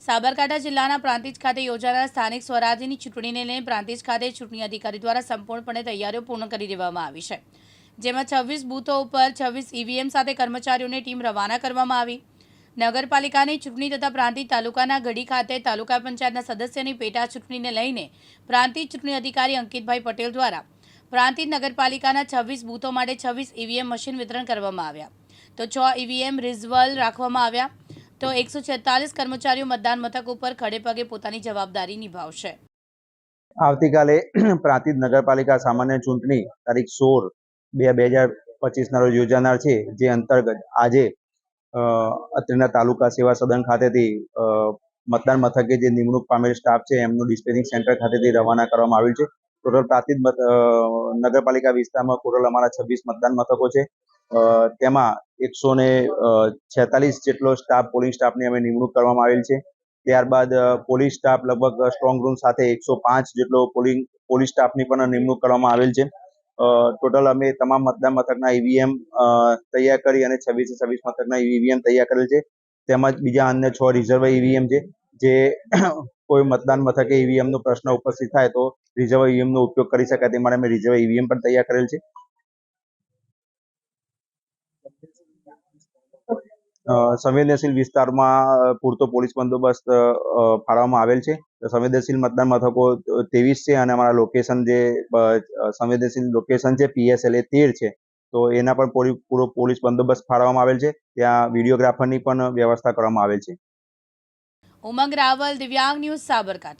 સાબરકાંઠા જિલ્લાના પ્રાંતિજ ખાતે યોજાનાર સ્થાનિક સ્વરાજ્યની ચૂંટણીને લઈને પ્રાંતિજ ખાતે ચૂંટણી અધિકારી દ્વારા સંપૂર્ણપણે તૈયારીઓ પૂર્ણ કરી દેવામાં આવી છે, જેમાં 26 બૂથો ઉપર 26 ઈવીએમ સાથે કર્મચારીઓની ટીમ રવાના કરવામાં આવી. નગરપાલિકાની ચૂંટણી તથા પ્રાંતિજ તાલુકાના ગઢી ખાતે તાલુકા પંચાયતના સદસ્યની પેટા ચૂંટણીને લઈને પ્રાંતિજ ચૂંટણી અધિકારી અંકિતભાઈ પટેલ દ્વારા પ્રાંતિજ નગરપાલિકાના 26 બૂથો માટે 26 ઈવીએમ મશીન વિતરણ કરવામાં આવ્યા. તો 6 ઈવીએમ રિઝર્વ રાખવામાં આવ્યા. તો 146 કર્મચારીઓ મતદાન મથક ઉપર ખડે પગે પોતાની જવાબદારી નિભાવશે. આવતીકાલે પ્રાંતિજ નગરપાલિકા સામાન્ય ચૂંટણી તારીખ 16/2/2025 ના રોજ યોજાનાર છે, જે અંતર્ગત આજે અત્રેના તાલુકા સેવા સદન ખાતેથી મતદાન મથકે જે નિમણૂક પામેલ સ્ટાફ છે એમનું ડિસ્પેચિંગ સેન્ટર ખાતેથી રવાના કરવામાં આવેલ છે. ટોટલ પ્રાંતિજ નગરપાલિકા વિસ્તારમાં ટોટલ અમારા 26 મતદાન મથકો છે. તેમાં 146 જેટલો સ્ટાફ, પોલિંગ સ્ટાફની અમે નિમણૂક કરવામાં આવેલ છે. ત્યારબાદ પોલીસ સ્ટાફ લગભગ સ્ટ્રોંગ રૂમ સાથે 105 જેટલો પોલીસ સ્ટાફની પણ નિમણૂક કરવામાં આવેલ છે. ટોટલ અમે તમામ મતદાન મથકના ઈવીએમ તૈયાર કરી અને 26 મથકના ઈવીએમ તૈયાર કરેલ છે. તેમજ બીજા અન્ય 6 રિઝર્વ ઈવીએમ છે, જે કોઈ મતદાન મથકે ઈવીએમનો પ્રશ્ન ઉપસ્થિત થાય તો રિઝર્વ ઈવીએમનો ઉપયોગ કરી શકાય તે માટે અમે રિઝર્વ ઈવીએમ પણ તૈયાર કરેલ છે. સંવેદનશીલ વિસ્તારમાં પૂરતો પોલીસ બંદોબસ્ત ફાળવવામાં આવેલ છે. સંવેદનશીલ મતદાન મથકો 23 છે અને અમારા લોકેશન જે સંવેદનશીલ લોકેશન છે PSLA 13 છે, તો એના પણ પૂરો પોલીસ બંદોબસ્ત ફાળવવામાં આવેલ છે. ત્યાં વિડીયોગ્રાફરની પણ વ્યવસ્થા કરવામાં આવેલ છે. ઉમંગ રાવલ, દિવ્યાંગ ન્યૂઝ, સાબરકાંઠા.